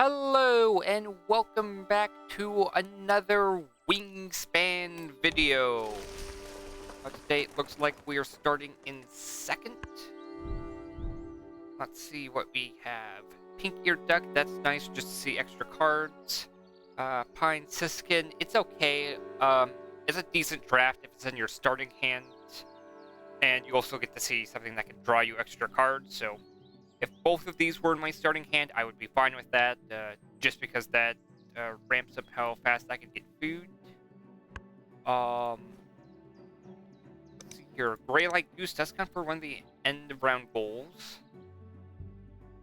Hello and welcome back to another Wingspan video. Today it looks like we are starting in second. Let's see what we have. Pink-eared duck, that's nice just to see extra cards. Pine siskin, it's okay. It's a decent draft if it's in your starting hand. And you also get to see something that can draw you extra cards, so if both of these were in my starting hand, I would be fine with that, just because that ramps up how fast I can get food. Let's see here. Gray Light Goose does count for one of the end of round goals.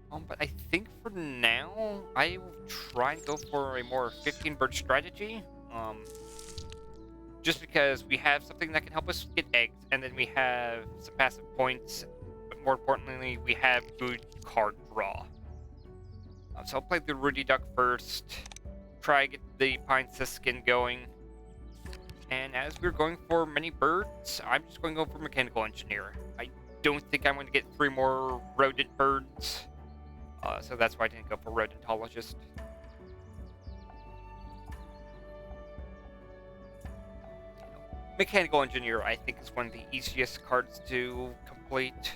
But I think for now, I will try and go for a more 15-bird strategy. Just because we have something that can help us get eggs, and then we have some passive points. But more importantly, we have good card draw. So I'll play the Rudy Duck first, try to get the Pine Siskin going. And as we're going for many birds, I'm just going to go for Mechanical Engineer. I don't think I'm going to get 3 more rodent birds, so that's why I didn't go for Rodentologist. Mechanical Engineer, I think, is one of the easiest cards to complete.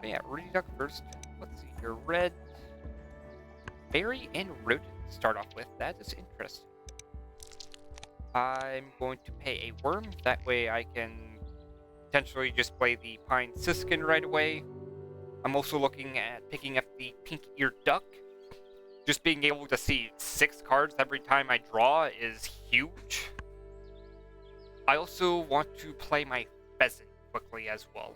But yeah, Rudy Duck first. Let's see here. Red, Berry, and Rodent to start off with. That is interesting. I'm going to pay a worm. That way I can potentially just play the Pine Siskin right away. I'm also looking at picking up the Pink-eared Duck. Just being able to see 6 cards every time I draw is huge. I also want to play my Pheasant quickly as well.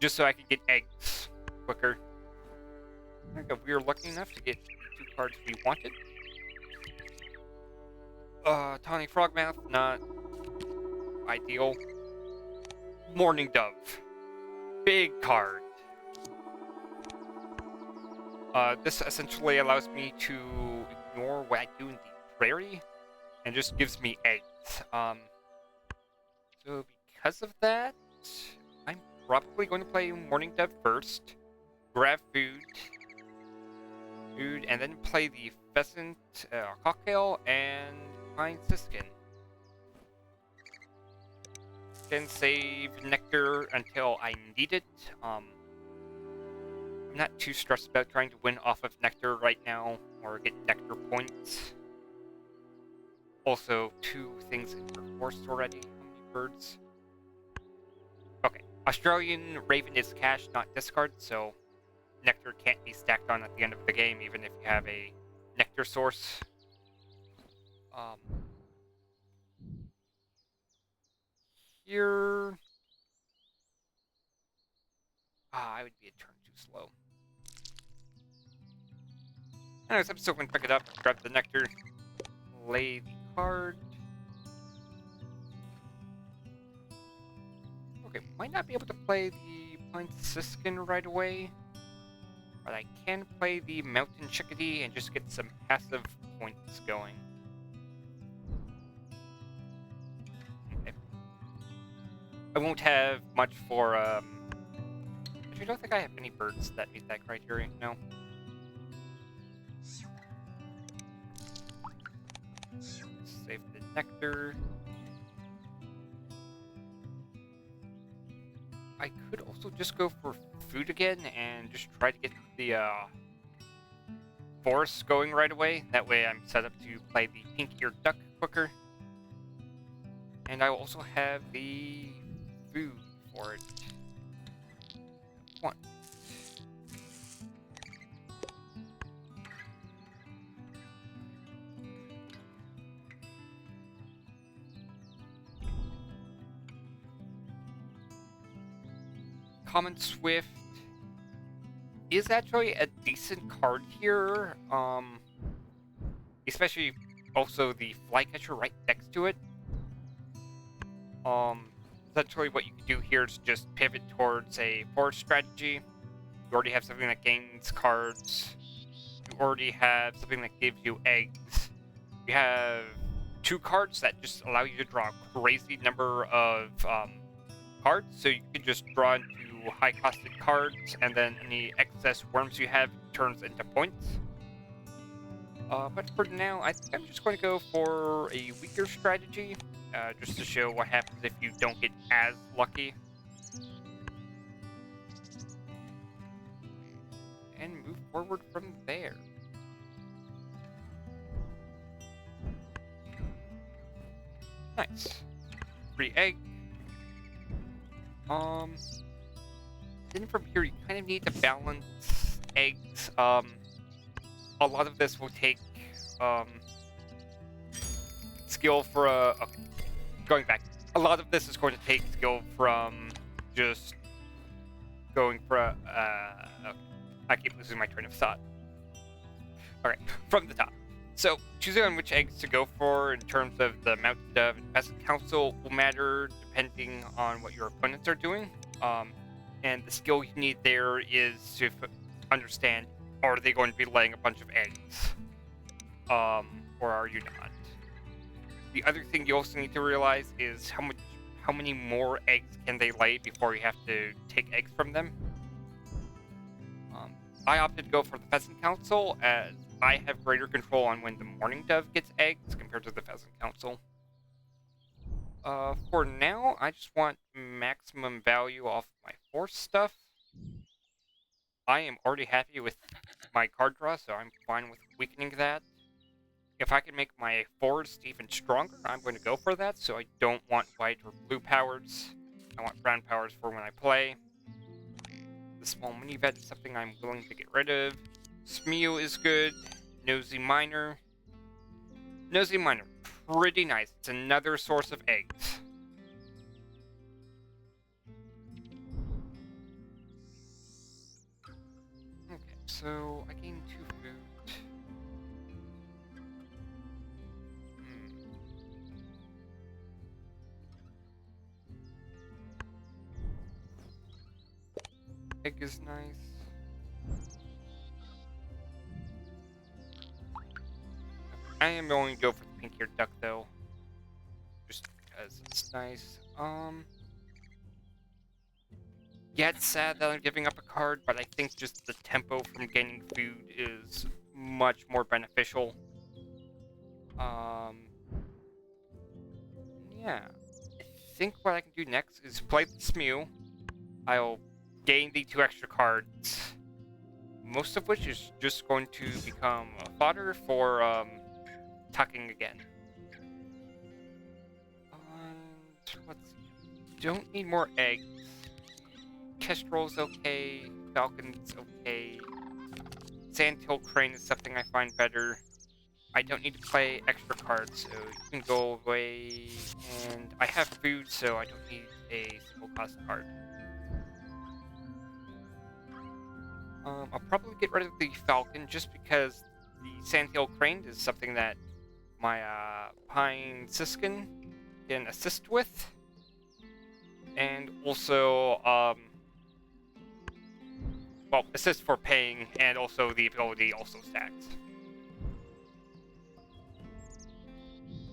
Just so I can get eggs quicker. There we go. We were lucky enough to get the 2 cards we wanted. Tawny Frogmouth, not ideal. Morning Dove. Big card. This essentially allows me to ignore what I do in the prairie, and just gives me eggs. So because of that, I'm probably going to play Morning Dove first, grab food, and then play the Pheasant, Cocktail, and Pine Siskin. Then save Nectar until I need it. I'm not too stressed about trying to win off of Nectar right now, or get Nectar points. Also, 2 things in force already. How many birds? Okay. Australian Raven is cash, not discard, so Nectar can't be stacked on at the end of the game, even if you have a Nectar source. Here... I would be a turn too slow. Anyways, I'm still going to pick it up, grab the Nectar, lay the card. Okay, might not be able to play the Pine Siskin right away, but I can play the Mountain Chickadee and just get some passive points going. Okay. I won't have much for, actually, I don't think I have any birds that meet that criteria, no. Save the Nectar. I could also just go for food again and just try to get the forest going right away. That way I'm set up to play the Pink-eared Duck quicker. And I will also have the food for it. 1. Common Swift is actually a decent card here, especially also the Flycatcher right next to it. Essentially what you can do here is just pivot towards a forest strategy. You already have something that gains cards. You already have something that gives you eggs. You have 2 cards that just allow you to draw a crazy number of cards, so you can just draw into high-costed cards, and then any excess worms you have turns into points. But for now, I think I'm just going to go for a weaker strategy, just to show what happens if you don't get as lucky. And move forward from there. Nice. Free egg. Then from here, you kind of need to balance eggs. A lot of this will take, skill for okay. Going back. A lot of this is going to take skill from just going for okay. I keep losing my train of thought. Alright, from the top. So, choosing on which eggs to go for in terms of the Mountain Dove and Peasant Council will matter depending on what your opponents are doing. And the skill you need there is to understand, are they going to be laying a bunch of eggs? Or are you not? The other thing you also need to realize is how many more eggs can they lay before you have to take eggs from them. I opted to go for the Pheasant Council, as I have greater control on when the Morning Dove gets eggs compared to the Pheasant Council. For now, I just want maximum value off my force stuff. I am already happy with my card draw, so I'm fine with weakening that. If I can make my forest even stronger, I'm going to go for that, so I don't want white or blue powers. I want brown powers for when I play. The small mini vet is something I'm willing to get rid of. Smew is good. Nosy Miner. Nosy Miner, pretty nice. It's another source of eggs. Okay, so I gained 2 food. Egg is nice. I am going to go for the pink-eared duck, though. Just because it's nice. Yeah, it's sad that I'm giving up a card, but I think just the tempo from gaining food is much more beneficial. Yeah. I think what I can do next is play the Smew. I'll gain the 2 extra cards, most of which is just going to become fodder for, tucking again. And let's see. Don't need more eggs. Kestrel's okay. Falcon's okay. Sandhill Crane is something I find better. I don't need to play extra cards, so you can go away. And I have food, so I don't need a single cost card. I'll probably get rid of the Falcon just because the Sandhill Crane is something that my Pine Siskin can assist with. And also, well, assist for paying, and also the ability also stacks.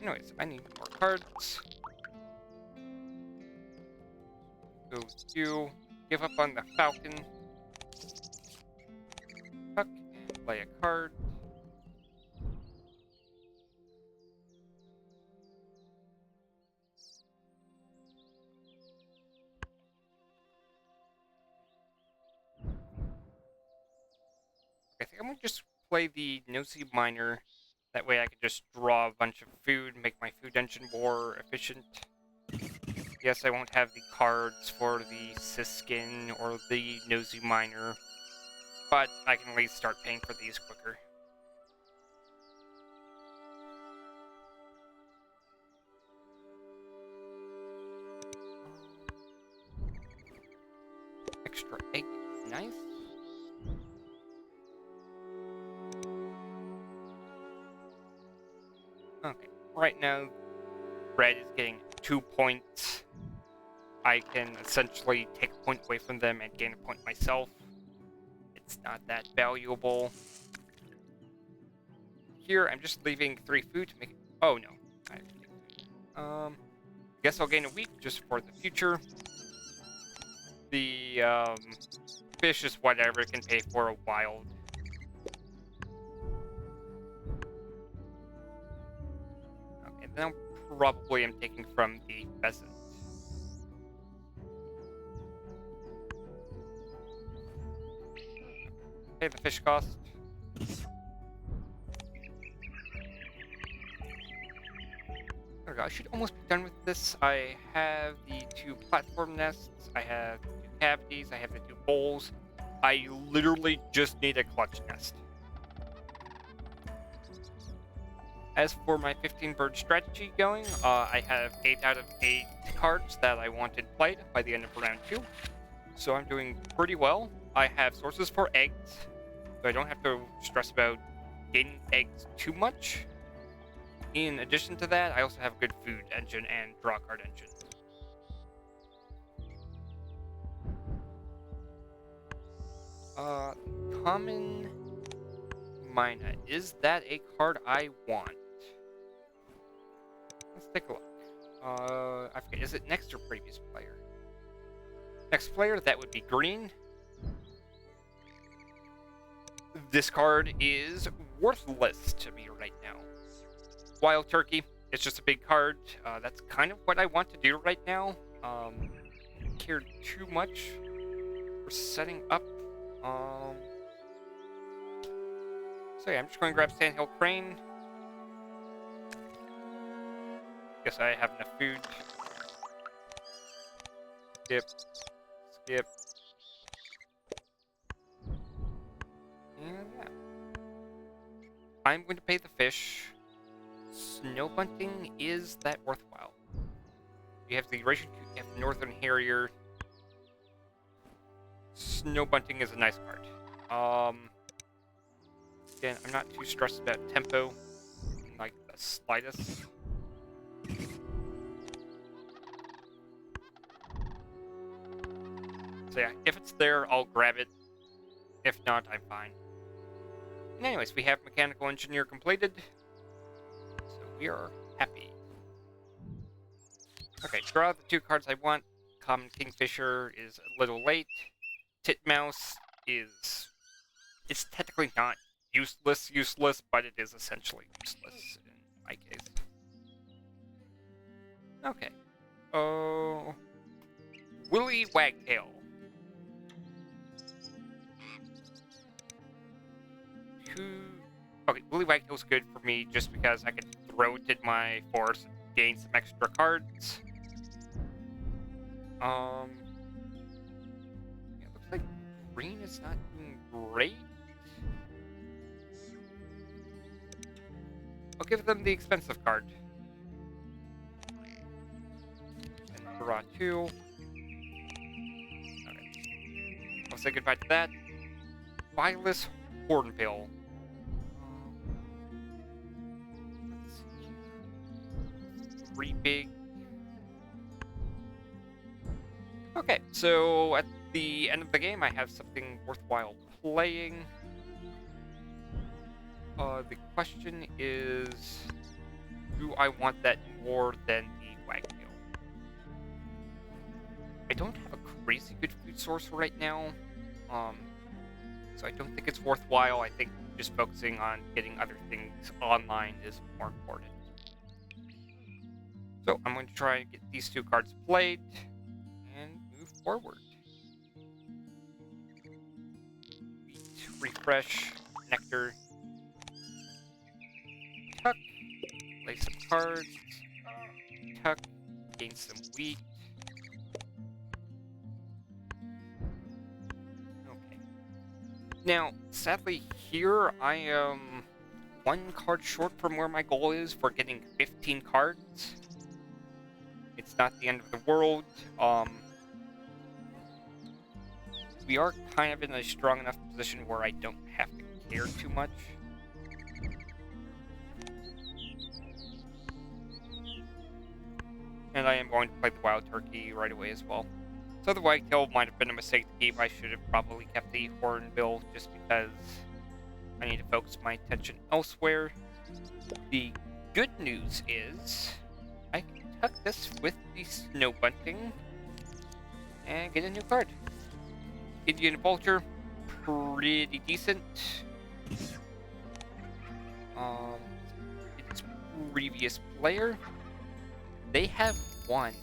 Anyways, I need more cards. Go to give up on the Falcon. Tuck and play a card. I think I'm gonna just play the Nosy Miner. That way I can just draw a bunch of food, make my food engine more efficient. Yes, I won't have the cards for the Siskin or the Nosy Miner, but I can at least start paying for these quicker. Extra egg, nice. Okay, right now, red is getting 2 points. I can essentially take a point away from them and gain a point myself. It's not that valuable. Here, I'm just leaving 3 food to make it. Oh no. Guess I'll gain a week just for the future. The fish is whatever it can pay for a wild. Okay, then probably I'm taking from the pheasant. Okay, the fish cost. There we go. I should almost be done with this. I have the 2 platform nests, I have 2 cavities, I have the 2 bowls. I literally just need a clutch nest. As for my 15 bird strategy going, I have 8 out of 8 cards that I wanted played by the end of round 2. So I'm doing pretty well. I have sources for eggs, so I don't have to stress about getting eggs too much. In addition to that, I also have a good food engine and draw card engine. Common Mina. Is that a card I want? Let's take a look. I forget, is it next or previous player? Next player, that would be green. This card is worthless to me right now. Wild Turkey, it's just a big card. That's kind of what I want to do right now. Don't care too much for setting up. So yeah, I'm just going to grab Sandhill Crane. Guess I have enough food. Skip. Skip. And yeah. I'm going to pay the fish. Snow bunting, is that worthwhile? You have the Eurasian coot, you have the Northern Harrier. Snow bunting is a nice card. Again, I'm not too stressed about tempo, like the slightest. So yeah, if it's there, I'll grab it. If not, I'm fine. And anyways, we have Mechanical Engineer completed. So we are happy. Okay, draw the 2 cards I want. Common Kingfisher is a little late. Titmouse is... It's technically not useless, but it is essentially useless in my case. Okay. Oh... Willy Wagtail. Okay, Willy Wagtail's good for me just because I can throw it in my force and gain some extra cards. Yeah, it looks like green is not doing great. I'll give them the expensive card. And draw 2. Okay. I'll say goodbye to that. Vilus Hornbill. Let's see. 3 big. Okay, so at the end of the game, I have something worthwhile playing. The question is, do I want that more than the Wagtail? I don't have a crazy good food source right now, so I don't think it's worthwhile. I think just focusing on getting other things online is more important. So I'm going to try and get these 2 cards played and move forward. Refresh, Nectar, tuck, play some cards, tuck, gain some wheat. Okay. Now, sadly here I am 1 card short from where my goal is for getting 15 cards. It's not the end of the world. We are kind of in a strong enough position where I don't have to care too much. And I am going to play the Wild Turkey right away as well. So the Wagtail might have been a mistake to keep. I should have probably kept the Hornbill just because I need to focus my attention elsewhere. The good news is I can tuck this with the Snow Bunting. And get a new card. Indian Vulture, pretty decent. Its previous player, they have one.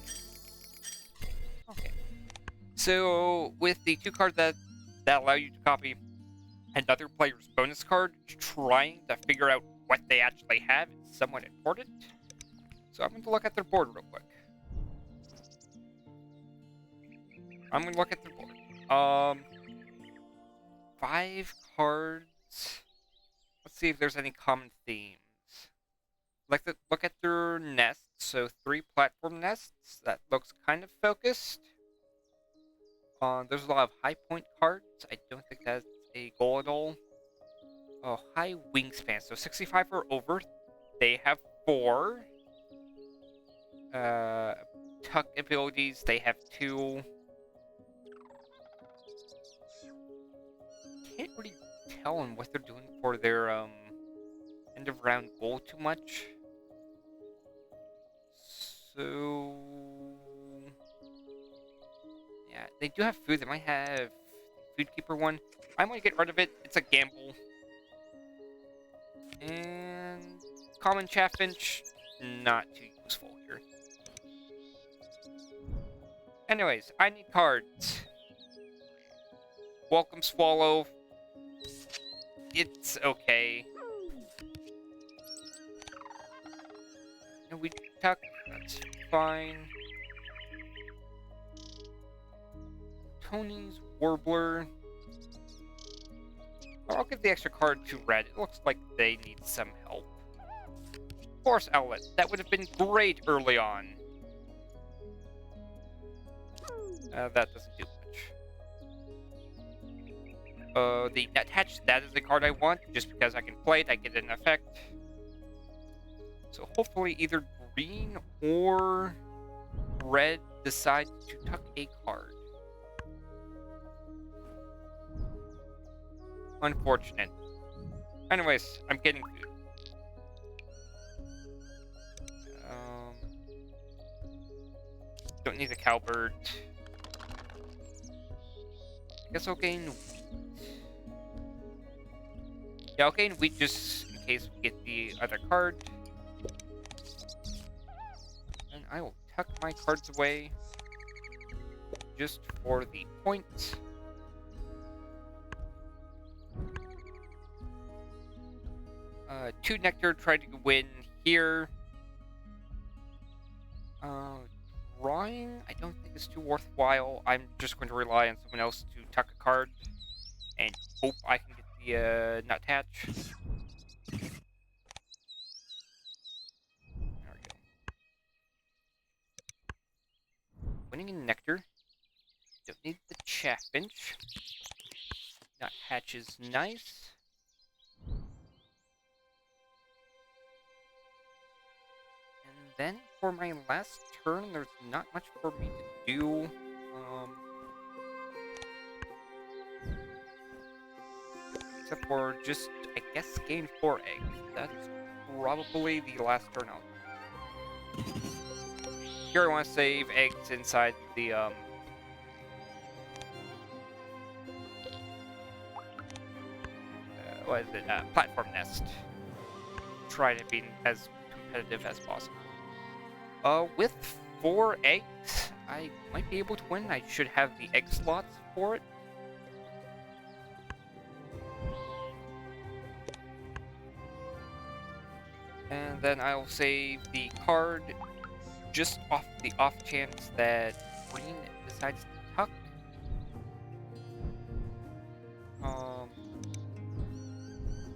Okay. So with the 2 cards that allow you to copy another player's bonus card, trying to figure out what they actually have is somewhat important. So I'm going to look at their board real quick. I'm going to look at their board. 5 cards. Let's see if there's any common themes. Like to look at their nests. So 3 platform nests. That looks kind of focused. There's a lot of high point cards. I don't think that's a goal at all. Oh, high wingspan. So 65 or over. They have 4. Tuck abilities. They have 2. Can't really tell on what they're doing for their end of round goal too much. So yeah, they do have food. They might have food keeper one. I might get rid of it. It's a gamble. And common chaffinch, not too useful here. Anyways, I need cards. Welcome Swallow. It's okay. No, we tuck. That's fine. Tony's Warbler. I'll give the extra card to red. It looks like they need some help. Force Outlet. That would have been great early on. That doesn't do much. The Attach, that is the card I want. Just because I can play it, I get an effect. So hopefully either green or red decide to tuck a card. Unfortunate. Anyways, I'm getting food. Don't need the cowbird. I guess I'll gain wheat. Yeah, I'll gain wheat just in case we get the other card. And I will tuck my cards away just for the point. Two Nectar tried to win here. Drawing, I don't think is too worthwhile. I'm just going to rely on someone else to tuck a card and hope I can get the nut hatch. There we go. Winning in Nectar. Don't need the chaffinch. Nut hatch is nice. Then for my last turn, there's not much for me to do. Except for just, I guess, gain 4 eggs. That's probably the last turn out. Here I want to save eggs inside the, what is it? Platform nest. Try to be as competitive as possible. With 4 eggs, I might be able to win. I should have the egg slots for it. And then I'll save the card just off the off chance that green decides to tuck.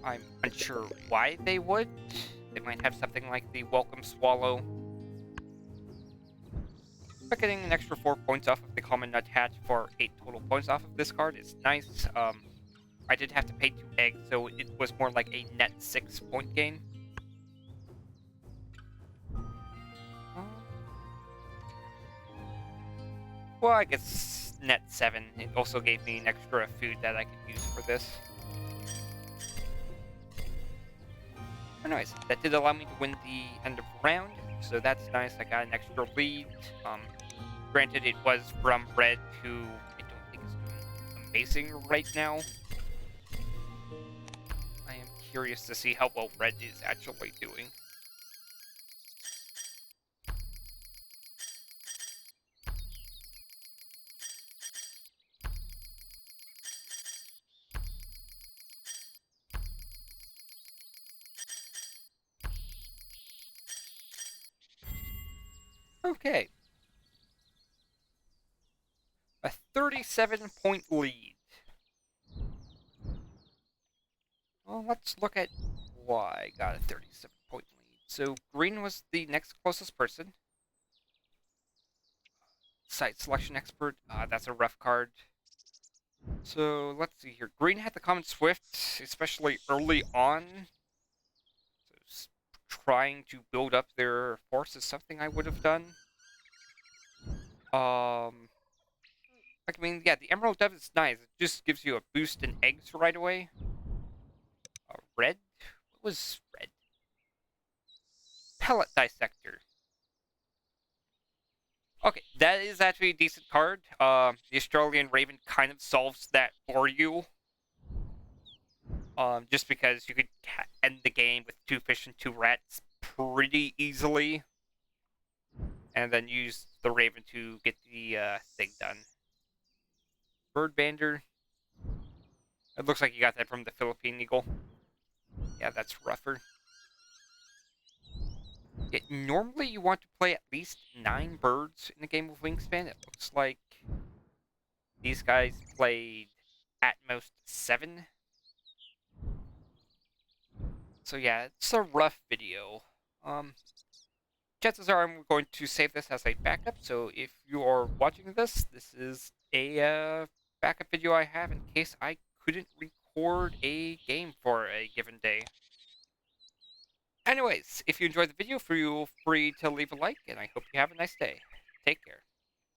I'm unsure why they would. They might have something like the Welcome Swallow. But getting an extra 4 points off of the common nut hatch for 8 total points off of this card is nice. I did have to pay 2 eggs, so it was more like a net 6 point gain. Well, I guess net 7. It also gave me an extra food that I could use for this. Anyways, that did allow me to win the end of round, so that's nice. I got an extra lead. Granted, it was from red, who I don't think is doing amazing right now. I am curious to see how well red is actually doing. Okay. A 37-point lead. Well, let's look at why I got a 37-point lead. So green was the next closest person. Site selection expert. That's a rough card. So let's see here. Green had the common Swift, especially early on. So trying to build up their force is something I would have done. Like, I mean, yeah, the Emerald Dove is nice. It just gives you a boost in eggs right away. Red? What was red? Pellet Dissector. Okay, that is actually a decent card. The Australian Raven kind of solves that for you. Just because you could end the game with 2 fish and 2 rats pretty easily. And then use the Raven to get the thing done. Bird Bander. It looks like you got that from the Philippine Eagle. Yeah, that's rougher. Normally you want to play at least 9 birds in a game of Wingspan. It looks like these guys played at most 7. So yeah, it's a rough video. Chances are I'm going to save this as a backup, so if you are watching this, this is a backup video I have in case I couldn't record a game for a given day. Anyways, if you enjoyed the video, feel free to leave a like, and I hope you have a nice day. Take care.